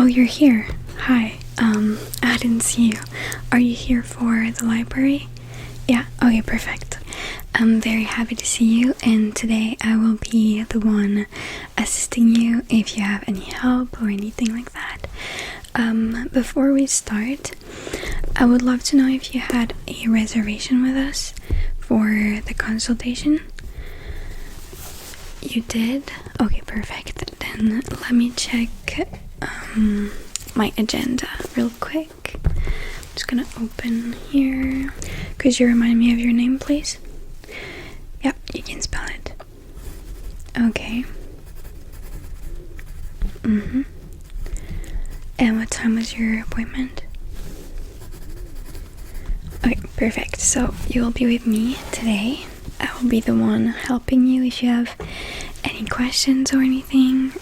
Oh, you're here. Hi. I didn't see you. Are you here for the library? Yeah, okay, perfect. I'm very happy to see you, and today I will be the one assisting you if you have any help or anything like that. Before we start, I would love to know if you had a reservation with us for the consultation. You did? Okay, perfect. Then let me check my agenda real quick. I'm just gonna open here. Could you remind me of your name, please? Yep, you can spell it. Okay. And what time was your appointment? Okay, perfect. So you will be with me today. I will be the one helping you if you have any questions or anything.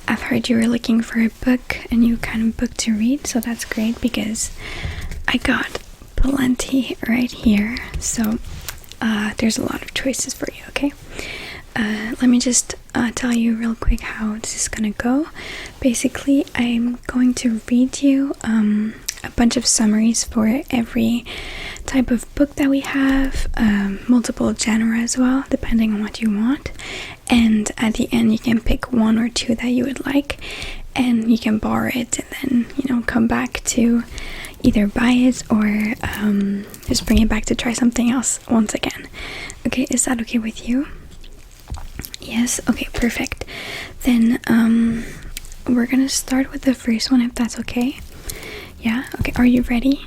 I've heard you were looking for a book, a new kind of book to read, so that's great because I got plenty right here. So there's a lot of choices for you, okay? Let me just tell you real quick how this is gonna go. Basically, I'm going to read you a bunch of summaries for every type of book that we have, multiple genre as well, depending on what you want. And at the end, you can pick one or two that you would like, and you can borrow it and then, come back to either buy it or just bring it back to try something else once again. Okay, is that okay with you? Yes? Okay, perfect. Then we're gonna start with the first one, if that's okay. Yeah? Okay, are you ready?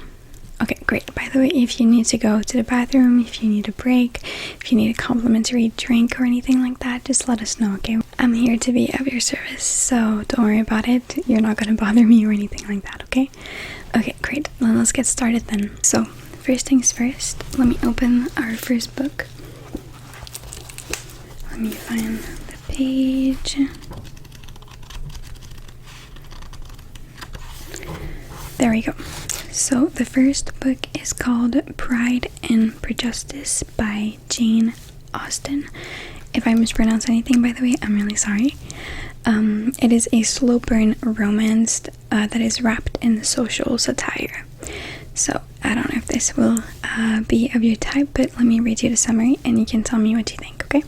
Okay, great. By the way, if you need to go to the bathroom, if you need a break, if you need a complimentary drink or anything like that, just let us know, okay? I'm here to be of your service, so don't worry about it. You're not gonna bother me or anything like that, okay? Okay, great. Then let's get started then. So, first things first, let me open our first book. Let me find the page. There we go. So the first book is called Pride and Prejudice by Jane Austen. If I mispronounce anything, by the way, I'm really sorry. It is a slow burn romance that is wrapped in social satire. So I don't know if this will be of your type, but let me read you the summary and you can tell me what you think, okay?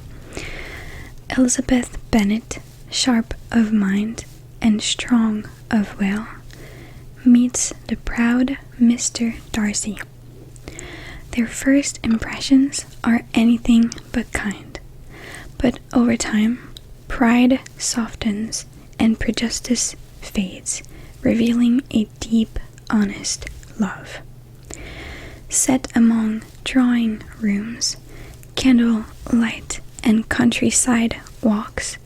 Elizabeth Bennet, sharp of mind and strong of will, meets the proud Mr. Darcy. Their first impressions are anything but kind, but over time, pride softens and prejudice fades, revealing a deep, honest love. Set among drawing rooms, candle light, and countryside walks,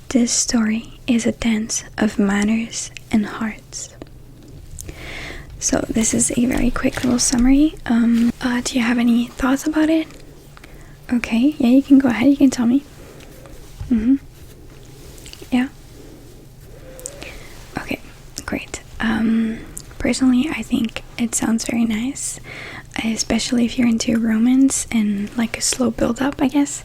this story is a dance of manners and hearts. So this is a very quick little summary. Do you have any thoughts about it? Okay, yeah, you can go ahead, you can tell me. Yeah. Okay, great. Personally, I think it sounds very nice, especially if you're into romance and like a slow build up, I guess.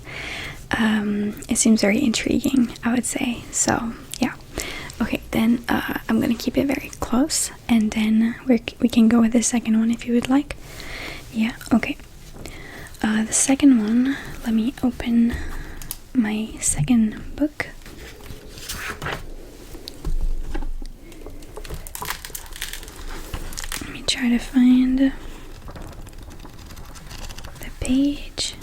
It seems very intriguing, I would say. So yeah. Okay, then I'm gonna keep it very close, and then we can go with the second one if you would like. Yeah, okay. The second one, let me open my second book. Let me try to find the page.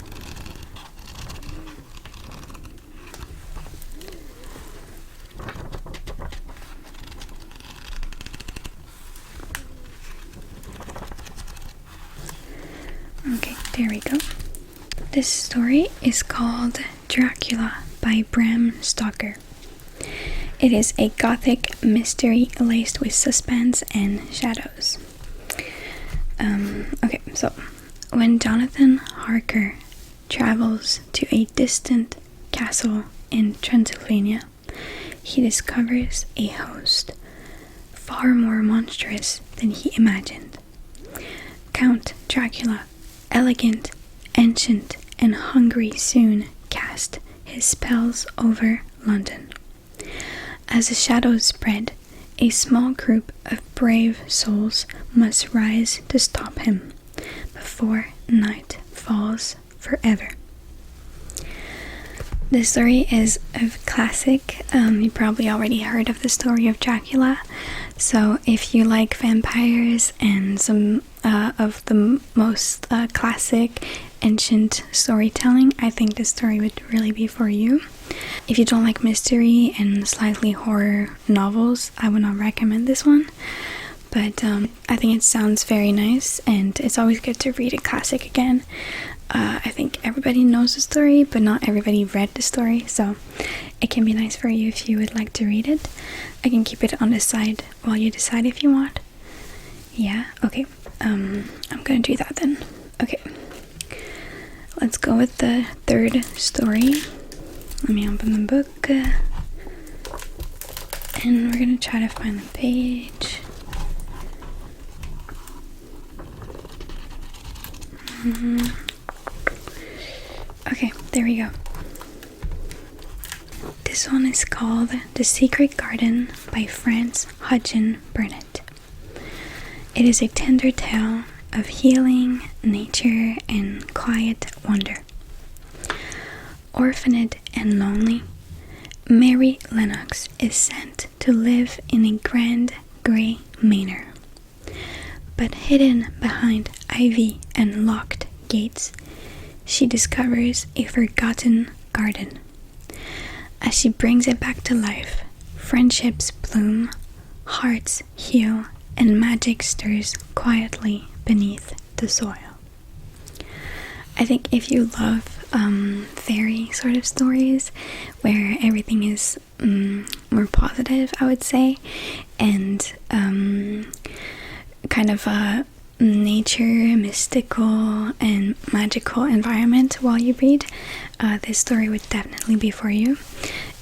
Okay, there we go. This story is called Dracula by Bram Stoker. It is a gothic mystery laced with suspense and shadows. Okay, so when Jonathan Harker travels to a distant castle in Transylvania, he discovers a host far more monstrous than he imagined. Count Dracula, elegant, ancient, and hungry, soon cast his spells over London. As the shadows spread, a small group of brave souls must rise to stop him before night falls forever. The story is a classic. You probably already heard of the story of Dracula. So if you like vampires and some of the most classic ancient storytelling, I think this story would really be for you. If you don't like mystery and slightly horror novels, I would not recommend this one. But I think it sounds very nice, and it's always good to read a classic again. I think everybody knows the story, but not everybody read the story, so it can be nice for you if you would like to read it. I can keep it on the side while you decide if you want. Yeah, okay. I'm gonna do that then. Okay. Let's go with the third story. Let me open the book. And we're gonna try to find the page. Okay, there we go. This one is called The Secret Garden by Frances Hudgens Burnett. It is a tender tale of healing, nature, and quiet wonder. Orphaned and lonely, Mary Lennox is sent to live in a grand grey manor. But hidden behind ivy and locked gates, she discovers a forgotten garden. As she brings it back to life, friendships bloom, hearts heal, and magic stirs quietly beneath the soil. I think if you love fairy sort of stories where everything is more positive, I would say, and kind of a nature, mystical, and magical environment while you read, this story would definitely be for you.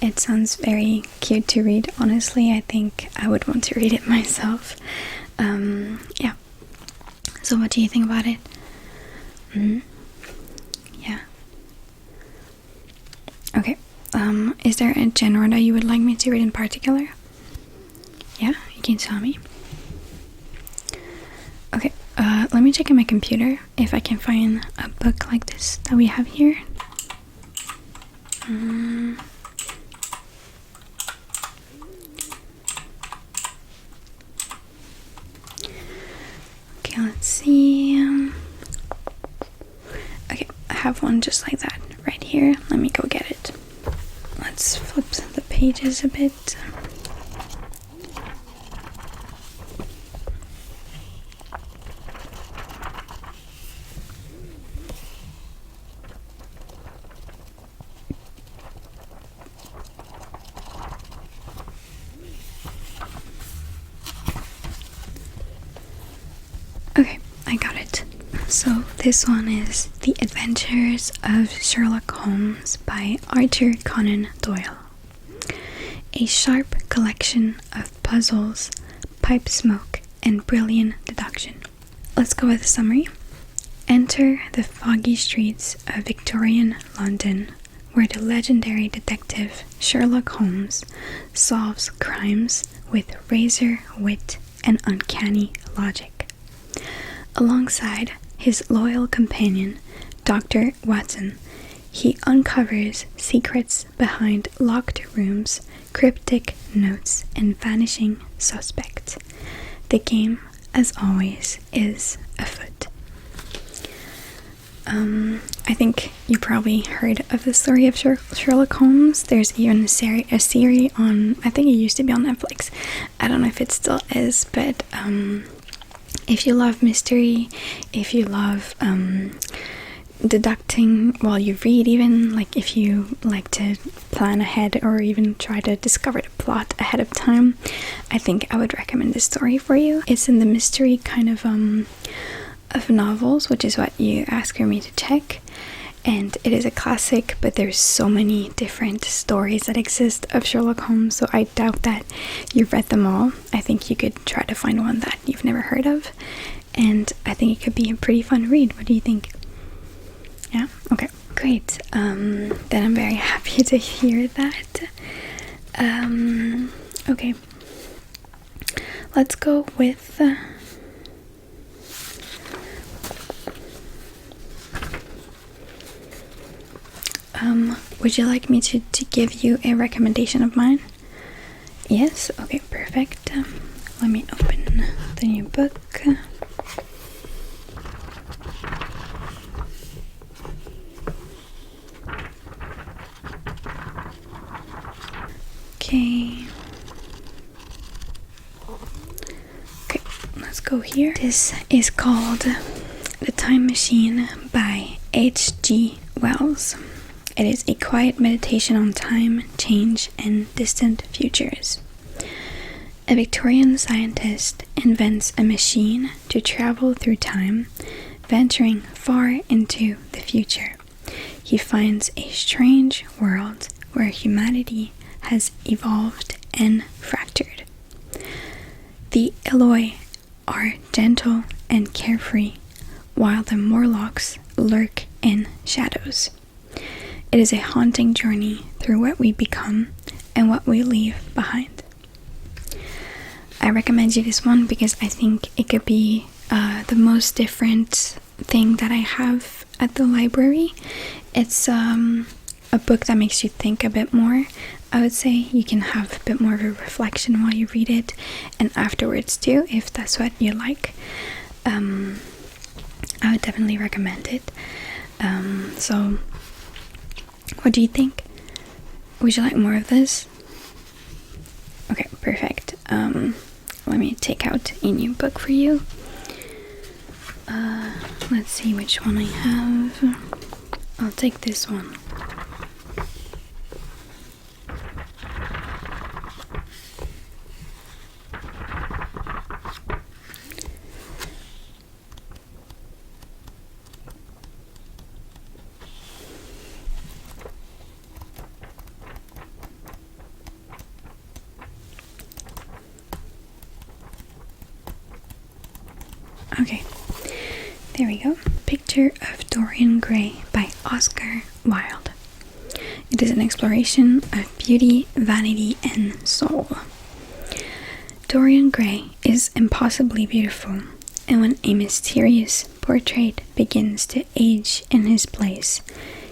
It sounds very cute to read, honestly. I think I would want to read it myself. Yeah. So what do you think about it? Yeah. Okay. Is there a genre that you would like me to read in particular? Yeah, you can tell me. Okay, let me check in my computer if I can find a book like this that we have here. Okay, let's see. Okay, I have one just like that right here. Let me go get it. Let's flip the pages a bit. Okay, I got it. So this one is The Adventures of Sherlock Holmes by Arthur Conan Doyle. A sharp collection of puzzles, pipe smoke, and brilliant deduction. Let's go with the summary. Enter the foggy streets of Victorian London, where the legendary detective Sherlock Holmes solves crimes with razor wit and uncanny logic. Alongside his loyal companion, Dr. Watson, he uncovers secrets behind locked rooms, cryptic notes, and vanishing suspects. The game, as always, is afoot. I think you probably heard of the story of Sherlock Holmes. There's even a series on, I think it used to be on Netflix. I don't know if it still is, but if you love mystery, if you love deducting while you read, even like if you like to plan ahead or even try to discover the plot ahead of time, I think I would recommend this story for you. It's in the mystery kind of novels, which is what you asked me to check, and it is a classic, but there's so many different stories that exist of Sherlock Holmes, so I doubt that you've read them all. I think you could try to find one that you've never heard of, and I think it could be a pretty fun read. What do you think? Yeah? Okay, great. Then I'm very happy to hear that. Okay. let's go with would you like me to give you a recommendation of mine? Yes? Okay, perfect. Let me open the new book. Okay. Okay, let's go here. This is called The Time Machine by H.G. Wells. It is a quiet meditation on time, change, and distant futures. A Victorian scientist invents a machine to travel through time, venturing far into the future. He finds a strange world where humanity has evolved and fractured. The Eloi are gentle and carefree, while the Morlocks lurk in shadows. It is a haunting journey through what we become and what we leave behind. I recommend you this one because I think it could be the most different thing that I have at the library. It's a book that makes you think a bit more. I would say you can have a bit more of a reflection while you read it, and afterwards too, if that's what you like. I would definitely recommend it. So what do you think? Would you like more of this? Okay, perfect. Let me take out a new book for you. Let's see which one I have. I'll take this one. Okay, there we go. Picture of Dorian Gray by Oscar Wilde. It is an exploration of beauty, vanity, and soul. Dorian Gray is impossibly beautiful, and when a mysterious portrait begins to age in his place,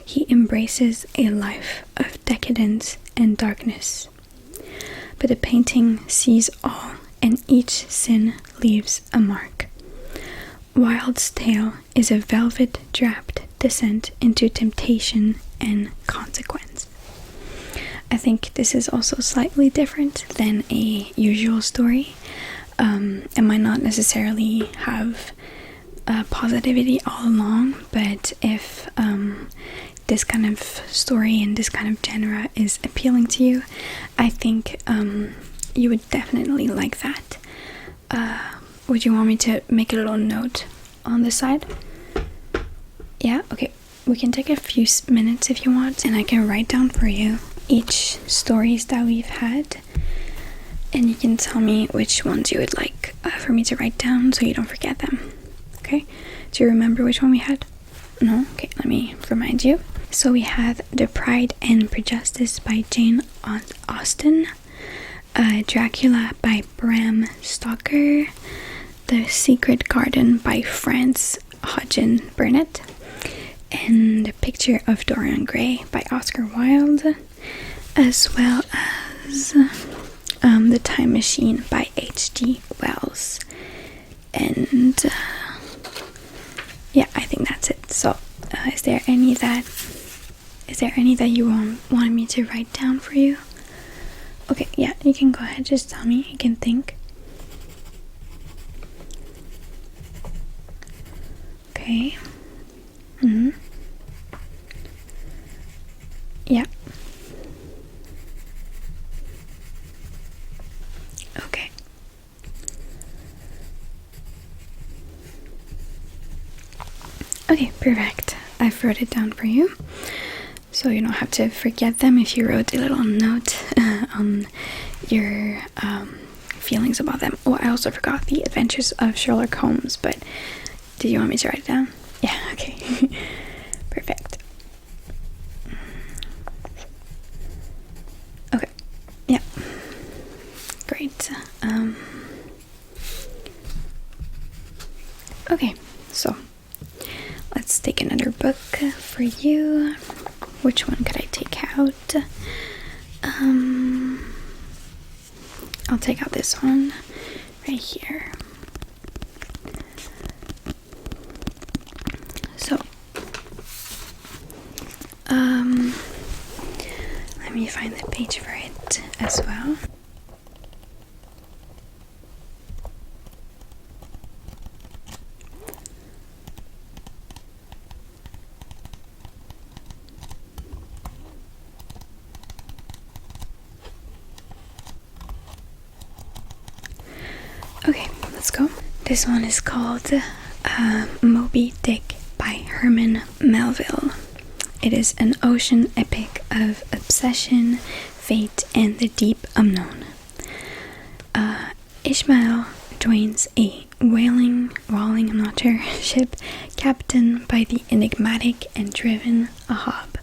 he embraces a life of decadence and darkness. But the painting sees all, and each sin leaves a mark. Wilde's tale is a velvet-draped descent into temptation and consequence. I think this is also slightly different than a usual story. It might not necessarily have positivity all along, but if this kind of story and this kind of genre is appealing to you, I think you would definitely like that. Would you want me to make a little note on the side? Yeah, okay. We can take a few minutes if you want, and I can write down for you each stories that we've had, and you can tell me which ones you would like for me to write down so you don't forget them. Okay? Do you remember which one we had? No? Okay, let me remind you. So we had The Pride and Prejudice by Jane Austen, Dracula by Bram Stoker, The Secret Garden by Frances Hodgson Burnett, and The Picture of Dorian Gray by Oscar Wilde, as well as The Time Machine by H.G. Wells. And yeah, I think that's it. So is there any that you wanted me to write down for you? Okay, yeah, you can go ahead, just tell me. You can think. Okay. Yeah. Okay. Okay, perfect. I've wrote it down for you, so you don't have to forget them if you wrote a little note on your feelings about them. Oh, I also forgot The Adventures of Sherlock Holmes, but did you want me to write it down? Yeah, okay. Perfect. Okay, yeah. Great. for you. Which one could I take out? I'll take out this one right here. So, let me find the page for it as well. Okay, let's go. This one is called Moby Dick by Herman Melville. It is an ocean epic of obsession, fate, and the deep unknown. Ishmael joins a whaling I'm not sure, ship captained by the enigmatic and driven Ahab,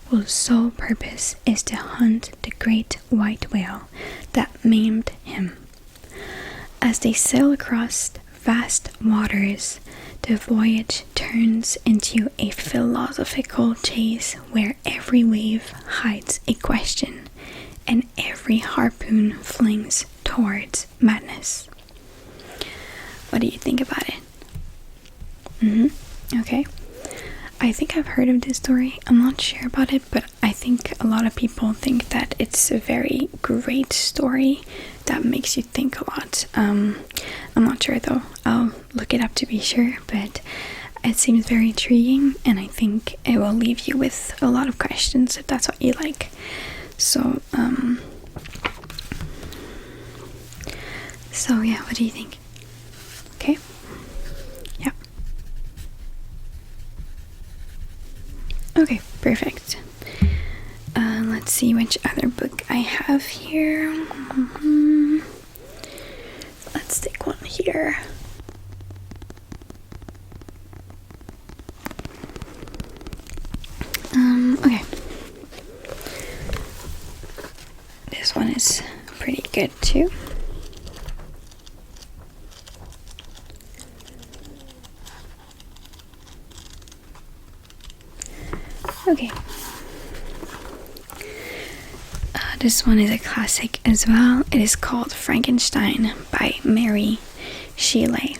whose sole purpose is to hunt the great white whale that maimed him. As they sail across vast waters, the voyage turns into a philosophical chase where every wave hides a question and every harpoon flings towards madness. What do you think about it? Okay. I think I've heard of this story. I'm not sure about it, but I think a lot of people think that it's a very great story that makes you think a lot. I'm not sure though. I'll look it up to be sure, but it seems very intriguing, and I think it will leave you with a lot of questions if that's what you like. So yeah, what do you think? Okay? Yeah. Okay, perfect. Let's see which other book I have here. Let's take one here. Okay. This one is pretty good too. Okay. This one is a classic as well. It is called Frankenstein by Mary Shelley.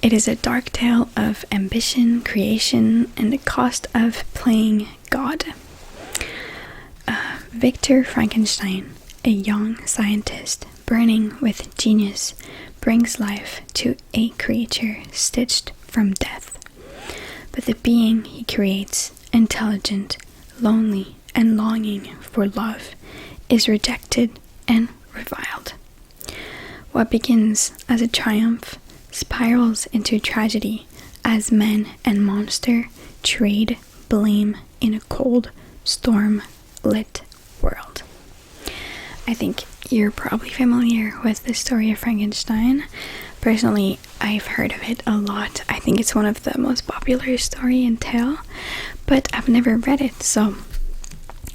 It is a dark tale of ambition, creation, and the cost of playing God. Victor Frankenstein, a young scientist burning with genius, brings life to a creature stitched from death. But the being he creates, intelligent, lonely, and longing for love, is rejected and reviled. What begins as a triumph spirals into tragedy as man and monster trade blame in a cold, storm-lit world. I think you're probably familiar with the story of Frankenstein. Personally, I've heard of it a lot. I think it's one of the most popular story and tale, but I've never read it, so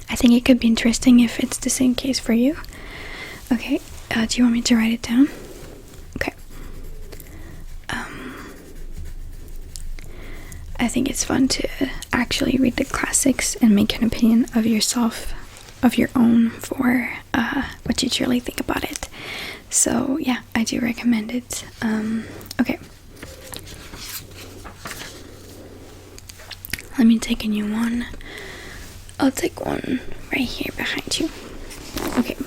I think it could be interesting if it's the same case for you. Okay, do you want me to write it down? Okay. I think it's fun to actually read the classics and make an opinion of yourself, of your own, for what you truly think about it. So yeah, I do recommend it. Okay. Let me take a new one. I'll take one right here behind you. Okay.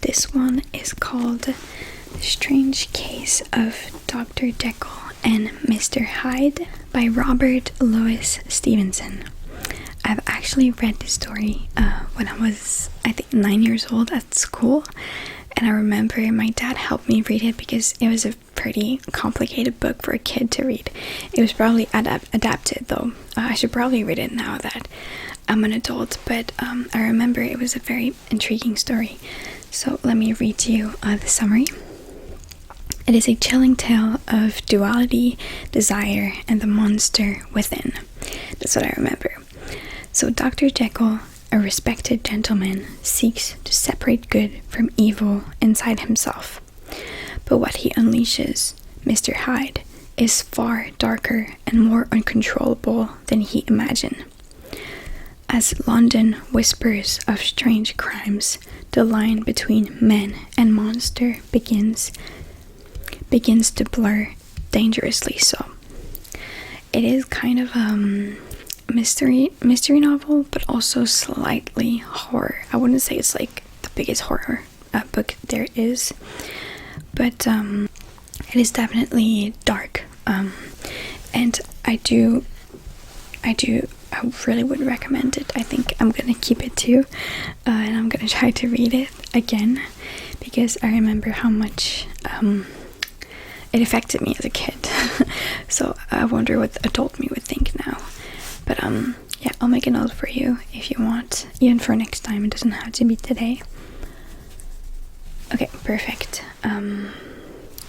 This one is called The Strange Case of Dr. Jekyll and Mr. Hyde by Robert Louis Stevenson. I've actually read this story when I was, I think, 9 years old at school, and I remember my dad helped me read it because it was a pretty complicated book for a kid to read. It was probably adapted though. I should probably read it now that I'm an adult, but I remember it was a very intriguing story. So let me read to you the summary. It is a chilling tale of duality, desire, and the monster within. That's what I remember. So Dr. Jekyll a respected gentleman seeks to separate good from evil inside himself. But what he unleashes, Mr. Hyde, is far darker and more uncontrollable than he imagined. As London whispers of strange crimes, the line between man and monster begins to blur, dangerously so. It is kind of a mystery novel, but also slightly horror. I wouldn't say it's like the biggest horror book there is, but it is definitely dark, and I really would recommend it. I think I'm gonna keep it too, and I'm gonna try to read it again, because I remember how much it affected me as a kid. So I wonder what the adult me would think now. But yeah, I'll make a note for you if you want, even for next time. It doesn't have to be today. Okay, perfect.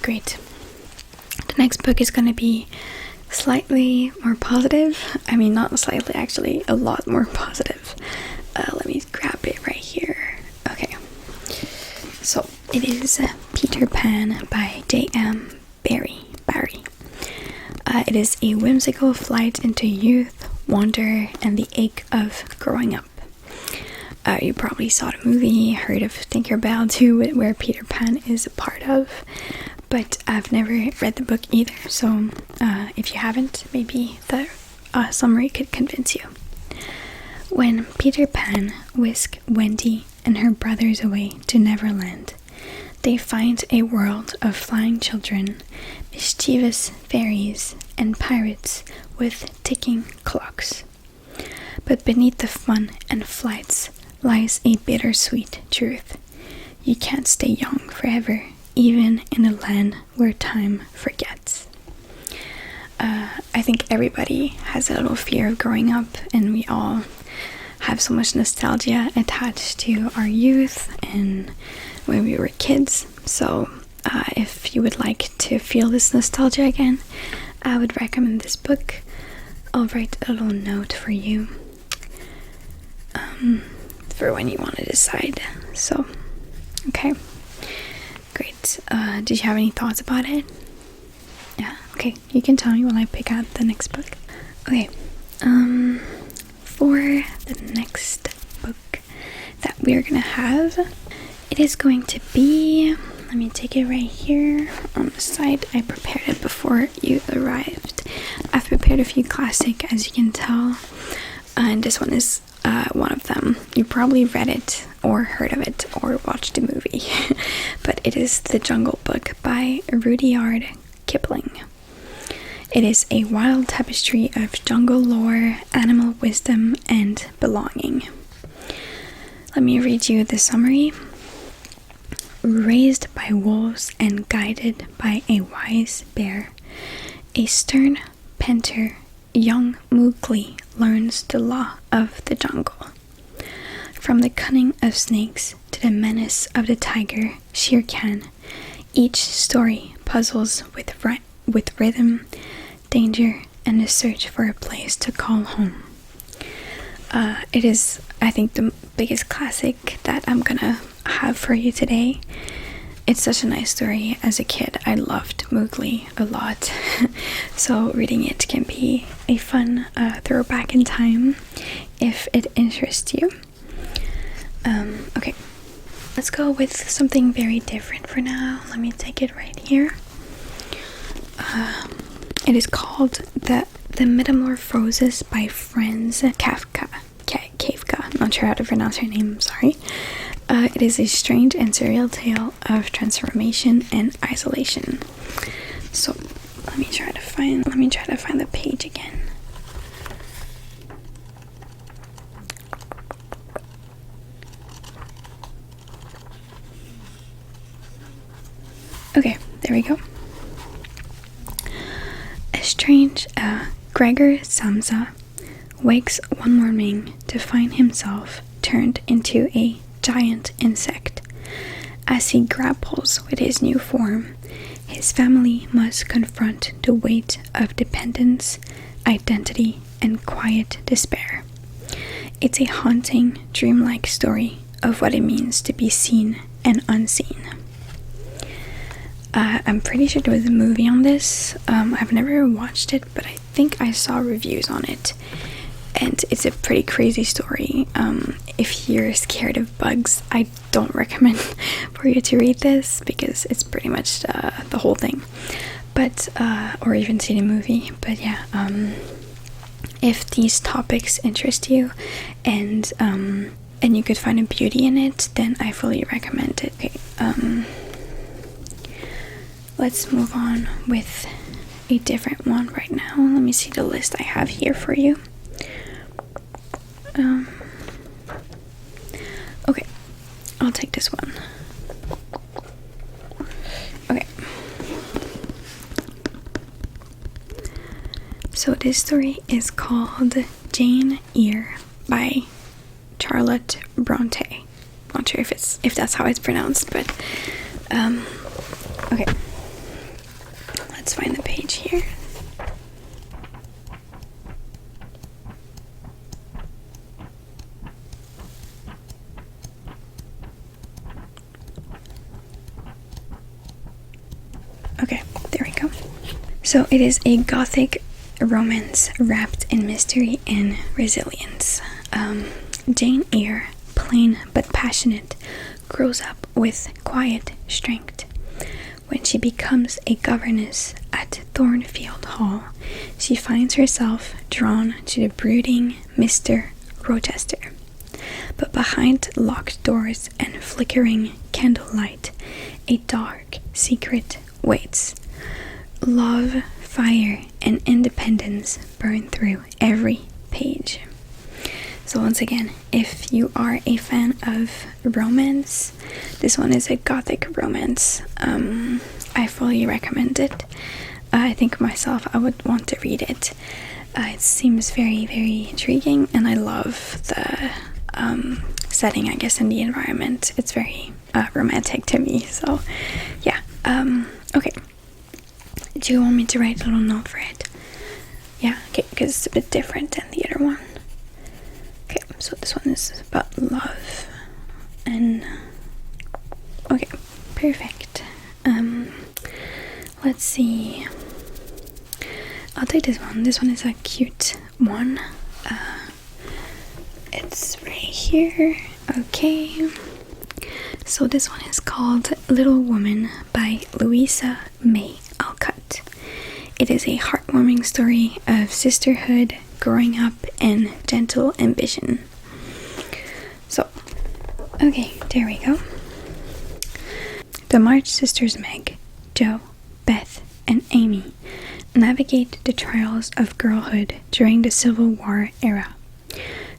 Great. The next book is gonna be slightly more positive. I mean, not slightly, actually, a lot more positive. Let me grab it right here. Okay. So it is Peter Pan by J.M. Barrie. It is a whimsical flight into youth, wonder, and the ache of growing up. You probably saw the movie, heard of Tinkerbell too, where Peter Pan is a part of, but I've never read the book either, so if you haven't, maybe the summary could convince you. When Peter Pan whisked Wendy and her brothers away to Neverland, they find a world of flying children, mischievous fairies, and pirates with ticking clocks. But beneath the fun and flights lies a bittersweet truth. You can't stay young forever, even in a land where time forgets. I think everybody has a little fear of growing up, and we all have so much nostalgia attached to our youth and when we were kids. So if you would like to feel this nostalgia again, I would recommend this book. I'll write a little note for you for when you want to decide. So, okay, great. Did you have any thoughts about it? Yeah, okay, you can tell me while I pick out the next book. Okay, for the next book that we're gonna have, it is going to be, let me take it right here on the side. I prepared it before you arrived. I've prepared a few classic, as you can tell, and this one is one of them. You probably read it or heard of it or watched the movie, but it is The Jungle Book by Rudyard Kipling. It is a wild tapestry of jungle lore, animal wisdom, and belonging. Let me read you the summary. Raised by wolves and guided by a wise bear, a stern painter, young Mowgli learns the law of the jungle. From the cunning of snakes to the menace of the tiger, Shere Khan, each story puzzles with rhythm, danger, and the search for a place to call home. It is, I think, the biggest classic that I'm gonna have for you today. It's such a nice story. As a kid, I loved Mowgli a lot, so reading it can be a fun throwback in time if it interests you. Okay, let's go with something very different for now. Let me take it right here. It is called The Metamorphoses by Franz Kafka. I'm not sure how to pronounce her name, I'm sorry. It is a strange and surreal tale of transformation and isolation. So let me try to find the page again. Okay, there we go. A strange Gregor Samsa wakes one morning to find himself turned into a giant insect. As he grapples with his new form, his family must confront the weight of dependence, identity, and quiet despair. It's a haunting, dreamlike story of what it means to be seen and unseen. I'm pretty sure there was a movie on this. I've never watched it, but I think I saw reviews on it. And it's a pretty crazy story. If you're scared of bugs, I don't recommend for you to read this because it's pretty much the whole thing. But, or even see the movie. But yeah, if these topics interest you and you could find a beauty in it, then I fully recommend it. Okay, let's move on with a different one right now. Let me see the list I have here for you. Okay, I'll take this one. Okay. So this story is called Jane Eyre by Charlotte Bronte. Not sure if that's how it's pronounced, but okay. Let's find the page here. Okay, there we go. So it is a gothic romance wrapped in mystery and resilience. Jane Eyre, plain but passionate, grows up with quiet strength. When she becomes a governess at Thornfield Hall, she finds herself drawn to the brooding Mr. Rochester. But behind locked doors and flickering candlelight, a dark secret waits. Love, fire, and independence burn through every page. So once again, if you are a fan of romance, this one is a gothic romance. I fully recommend it. I think myself I would want to read it. It seems very, very intriguing, and I love the setting, I guess, in the environment. It's very romantic to me, so yeah. Okay. Do you want me to write a little note for it? Yeah, okay, because it's a bit different than the other one. Okay, so this one is about love. And okay, perfect. Let's see. I'll take this one. This one is a cute one. It's right here. Okay. So this one is called Little Woman by Louisa May Alcott. It is a heartwarming story of sisterhood, growing up, and gentle ambition. So, okay, there we go. The March sisters Meg, Jo, Beth, and Amy navigate the trials of girlhood during the Civil War era.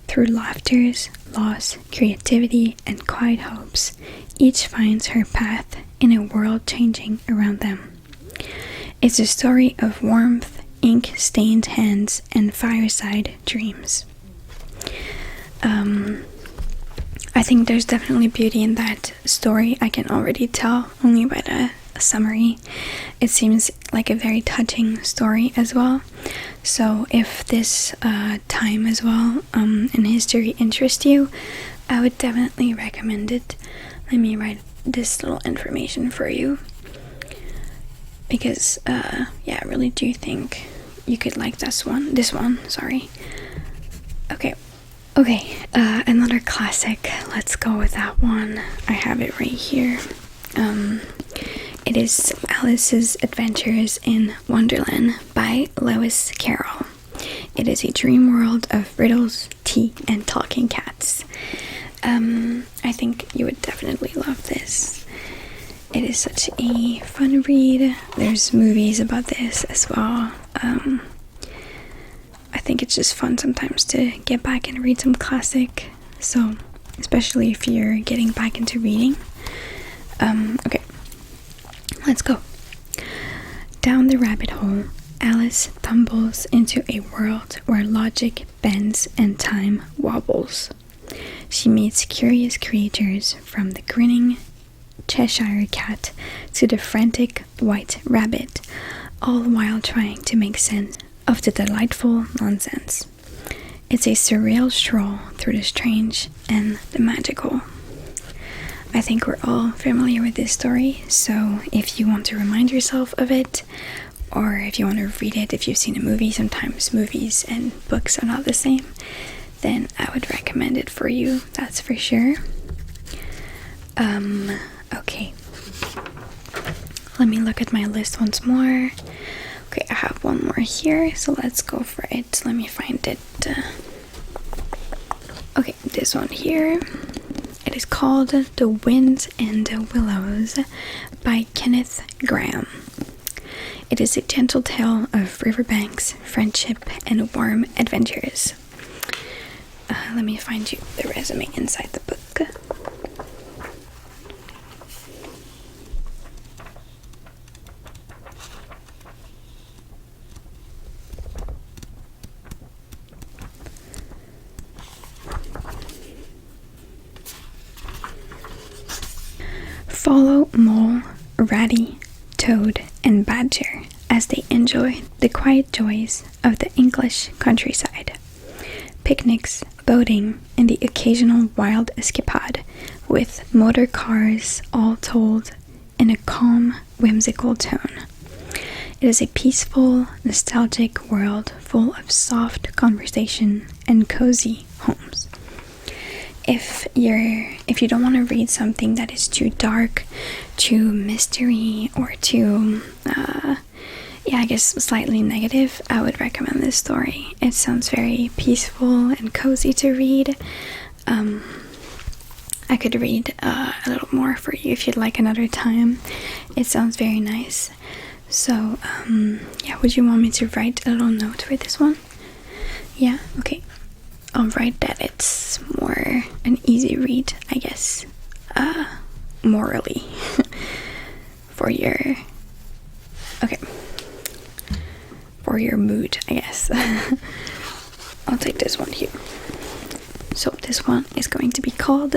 Through laughters, loss, creativity, and quiet hopes, each finds her path in a world changing around them. It's a story of warmth, ink-stained hands, and fireside dreams. I think there's definitely beauty in that story. I can already tell only by the summary. It seems like a very touching story as well. So if this time as well in history interests you, I would definitely recommend it. Let me write this little information for you, because yeah, I really do think you could like this one, sorry. Okay, another classic. Let's go with that one. I have it right here. It is Alice's Adventures in Wonderland by Lewis Carroll. It is a dream world of riddles, tea, and talking cats. I think you would definitely love this. It is such a fun read. There's movies about this as well. I think it's just fun sometimes to get back and read some classic. So, especially if you're getting back into reading. Okay, let's go. Down the rabbit hole, Alice tumbles into a world where logic bends and time wobbles. She meets curious creatures from the grinning Cheshire cat to the frantic white rabbit, all while trying to make sense of the delightful nonsense. It's a surreal stroll through the strange and the magical. I think we're all familiar with this story, so if you want to remind yourself of it, or if you want to read it, if you've seen a movie, sometimes movies and books are not the same, then I would recommend it for you, that's for sure. Okay. Let me look at my list once more. Okay, I have one more here, so let's go for it. Let me find it. Okay, this one here. It is called The Wind and the Willows by Kenneth Grahame. It is a gentle tale of riverbanks, friendship, and warm adventures. Let me find you the resume inside the book. Follow Mole, Ratty, Toad, and Badger as they enjoy the quiet joys of the English countryside. Picnics, boating, and the occasional wild escapade with motor cars all told in a calm, whimsical tone. It is a peaceful, nostalgic world full of soft conversation and cozy homes. If you don't want to read something that is too dark, too mystery, or too I guess slightly negative, I would recommend this story. It sounds very peaceful and cozy to read. I could read a little more for you if you'd like another time. It sounds very nice. So would you want me to write a little note for this one? Yeah, okay. I'll write that it's more an easy read, I guess, morally, for your mood, I guess. I'll take this one here. So this one is going to be called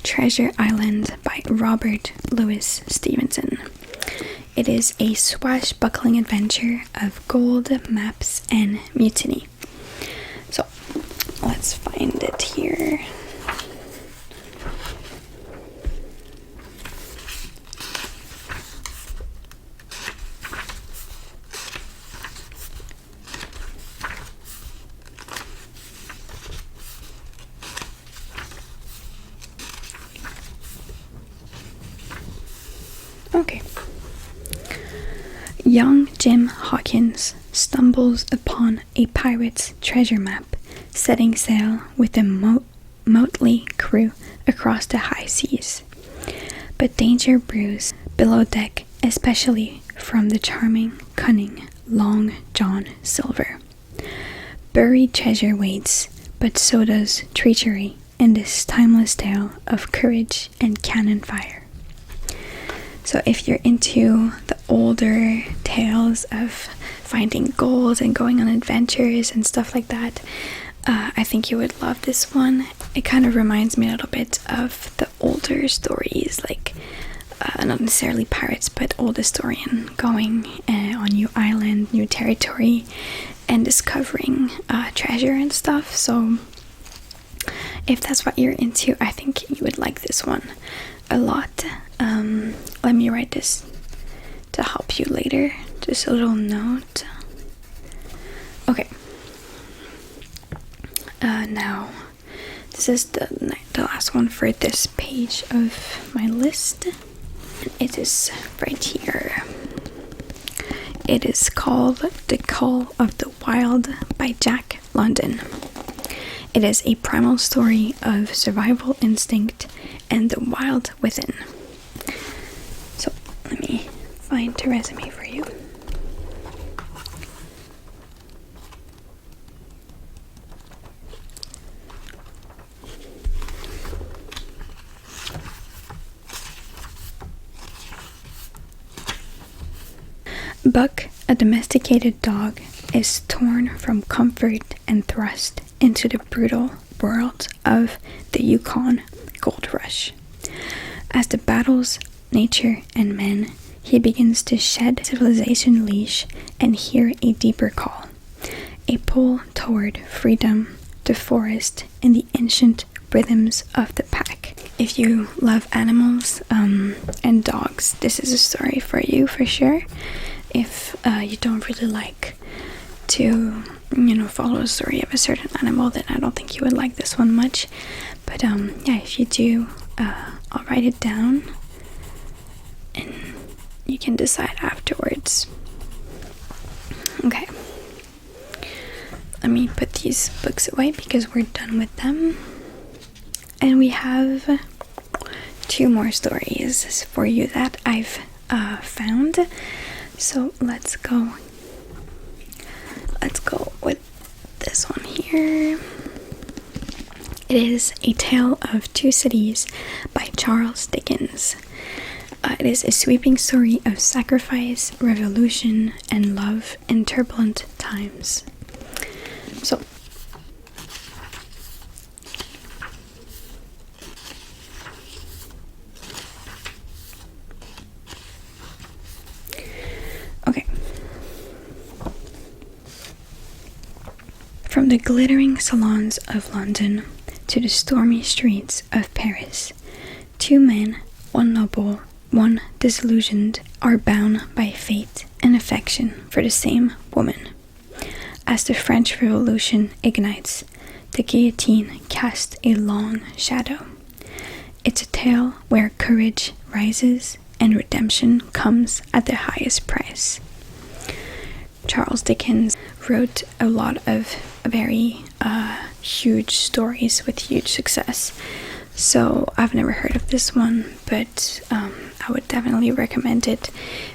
Treasure Island by Robert Louis Stevenson. It is a swashbuckling adventure of gold, maps, and mutiny. So let's find it here. Okay. Young Jim Hawkins stumbles upon a pirate's treasure map, setting sail with a motley crew across the high seas. But danger brews below deck, especially from the charming, cunning Long John Silver. Buried treasure waits, but so does treachery in this timeless tale of courage and cannon fire. So if you're into the older tales of finding gold and going on adventures and stuff like that, I think you would love this one. It kind of reminds me a little bit of the older stories, like not necessarily pirates, but old historian going on new island, new territory, and discovering treasure and stuff. So if that's what you're into, I think you would like this one a lot. Let me write this to help you later. Just a little note. Okay. Now, this is the last one for this page of my list. It is right here. It is called The Call of the Wild by Jack London. It is a primal story of survival instinct and the wild within. So, let me find the resume for you. Buck, a domesticated dog, is torn from comfort and thrust into the brutal world of the Yukon Gold Rush. As the battles nature and men, he begins to shed civilization leash and hear a deeper call, a pull toward freedom, the forest and the ancient rhythms of the pack. If you love animals and dogs, this is a story for you for sure. If you don't really like to, follow a story of a certain animal, then I don't think you would like this one much. But yeah, if you do, I'll write it down and you can decide afterwards. Okay, let me put these books away because we're done with them. And we have 2 more stories for you that I've found. So let's go with this one here. It is A Tale of Two Cities by Charles Dickens. It is a sweeping story of sacrifice, revolution, and love in turbulent times. So, okay. From the glittering salons of London to the stormy streets of Paris, 2 men, one noble, one disillusioned, are bound by fate and affection for the same woman. As the French Revolution ignites, the guillotine casts a long shadow. It's a tale where courage rises and redemption comes at the highest price. Charles Dickens wrote a lot of very huge stories with huge success. So I've never heard of this one, but I would definitely recommend it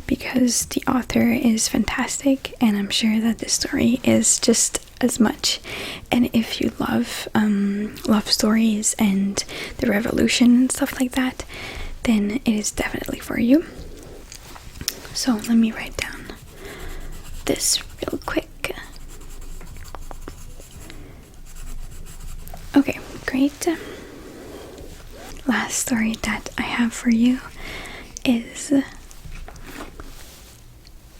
because the author is fantastic, and I'm sure that the story is just as much. And if you love love stories and the revolution and stuff like that, then it is definitely for you. So let me write down this real quick. Okay, great. Last story that I have for you is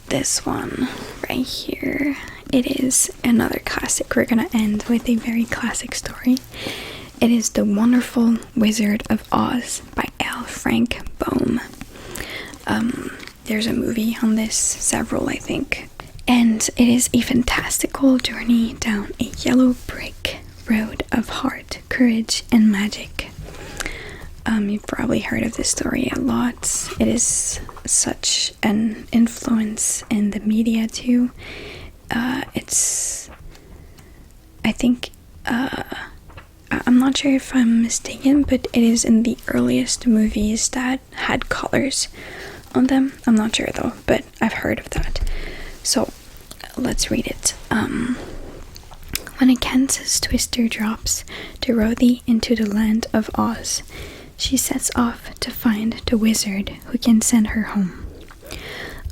this one right here. It is another classic. We're gonna end with a very classic story. It is The Wonderful Wizard of Oz by L. Frank Baum. There's a movie on this, several I think, and it is a fantastical journey down a yellow brick road of heart, courage, and magic. You've probably heard of this story a lot. It is such an influence in the media too. I'm not sure if I'm mistaken, but it is in the earliest movies that had colors on them. I'm not sure though, but I've heard of that. So let's read it. When a Kansas twister drops Dorothy into the land of Oz, she sets off to find the wizard who can send her home.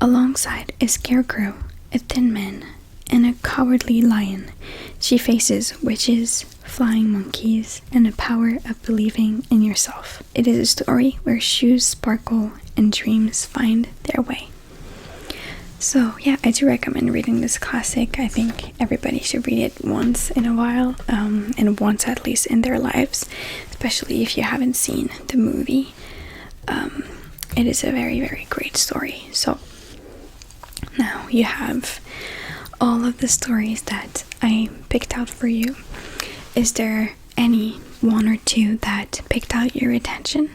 Alongside a scarecrow, a tin man, and a cowardly lion, she faces witches, flying monkeys, and the power of believing in yourself. It is a story where shoes sparkle and dreams find their way. So yeah, I do recommend reading this classic. I think everybody should read it once in a while, and once at least in their lives, especially if you haven't seen the movie. It is a very, very great story. So now you have all of the stories that I picked out for you. Is there any one or two that picked out your attention?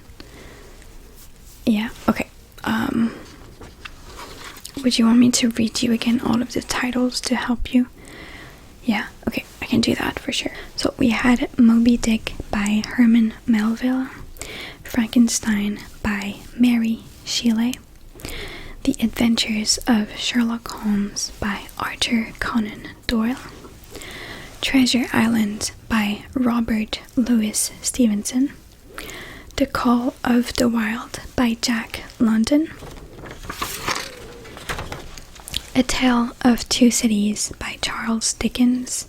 Yeah, okay. Would you want me to read you again all of the titles to help you? Yeah, okay, I can do that for sure. So we had Moby Dick by Herman Melville, Frankenstein by Mary Shelley, The Adventures of Sherlock Holmes by Arthur Conan Doyle, Treasure Island by Robert Louis Stevenson, The Call of the Wild by Jack London, A Tale of Two Cities by Charles Dickens,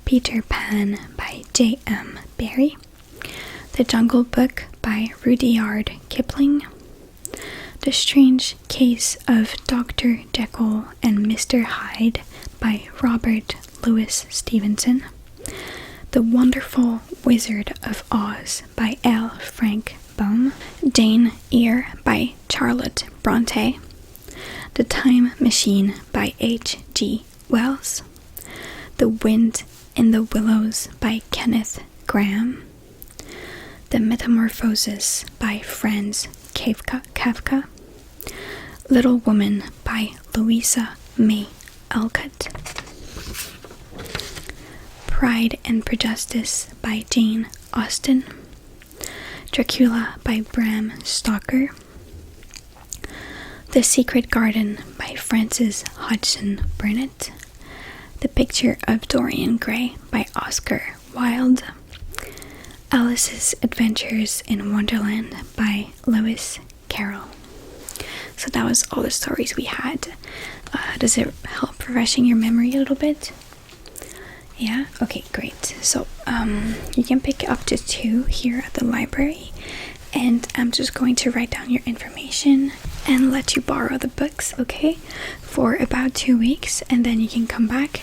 Peter Pan by J.M. Barrie, The Jungle Book by Rudyard Kipling, The Strange Case of Dr. Jekyll and Mr. Hyde by Robert Louis Stevenson, The Wonderful Wizard of Oz by L. Frank Baum, Jane Eyre by Charlotte Bronte, The Time Machine by H.G. Wells, The Wind in the Willows by Kenneth Grahame, The Metamorphosis by Franz Kafka, Little Woman by Louisa May Alcott, Pride and Prejudice by Jane Austen, Dracula by Bram Stoker, The Secret Garden by Frances Hodgson Burnett, The Picture of Dorian Gray by Oscar Wilde, Alice's Adventures in Wonderland by Lewis Carroll. So that was all the stories we had. Does it help refreshing your memory a little bit? Yeah? Okay, great. So you can pick up to 2 here at the library, and I'm just going to write down your information and let you borrow the books, okay? For about 2 weeks, and then you can come back,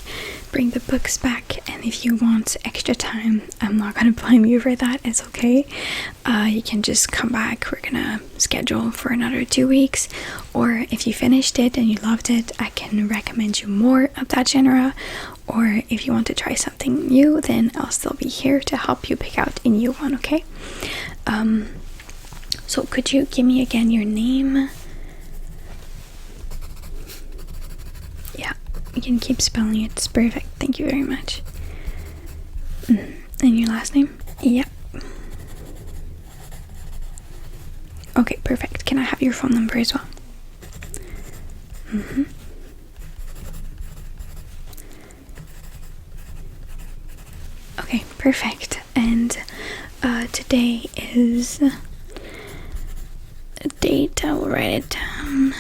bring the books back, and if you want extra time, I'm not gonna blame you for that, it's okay. You can just come back. We're gonna schedule for another 2 weeks, or if you finished it and you loved it, I can recommend you more of that genre, or if you want to try something new, then I'll still be here to help you pick out a new one, okay? So could you give me again your name? Yeah, you can keep spelling it. It's perfect. Thank you very much. And your last name? Yeah. Okay, perfect. Can I have your phone number as well? Okay, perfect. And today is a date. I will write it down.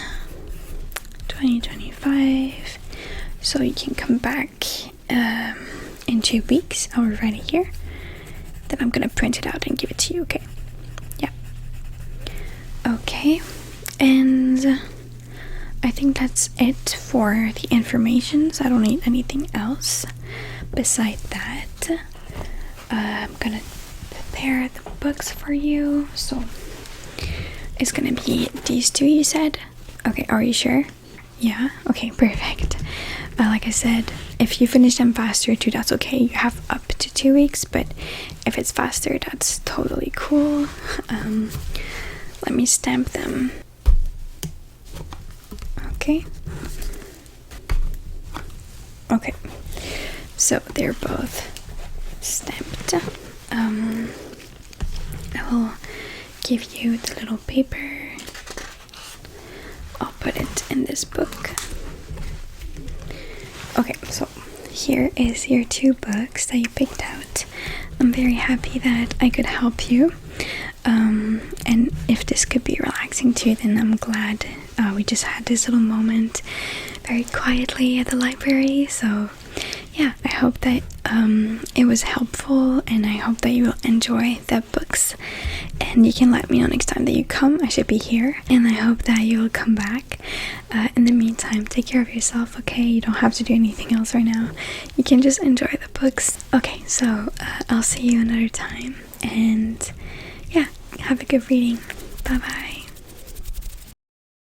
2025. So you can come back in 2 weeks. I will write it here. Then I'm gonna print it out and give it to you, okay? Yeah. Okay. And I think that's it for the informations. I don't need anything else beside that. I'm gonna prepare the books for you. So it's gonna be these 2 you said? Okay, are you sure? Yeah? Okay, perfect. Like I said, if you finish them faster too, that's okay. You have up to 2 weeks, but if it's faster, that's totally cool. Let me stamp them. Okay. Okay. So they're both stamped. I will give you the little paper. I'll put it in this book. Okay, so here is your 2 books that you picked out. I'm very happy that I could help you. And if this could be relaxing too, then I'm glad. We just had this little moment very quietly at the library. So yeah, I hope that it was helpful, and I hope that you will enjoy the books. And you can let me know next time that you come. I should be here, and I hope that you will come back. In the meantime, take care of yourself, okay? You don't have to do anything else right now. You can just enjoy the books. Okay, so I'll see you another time, and yeah, have a good reading. Bye bye.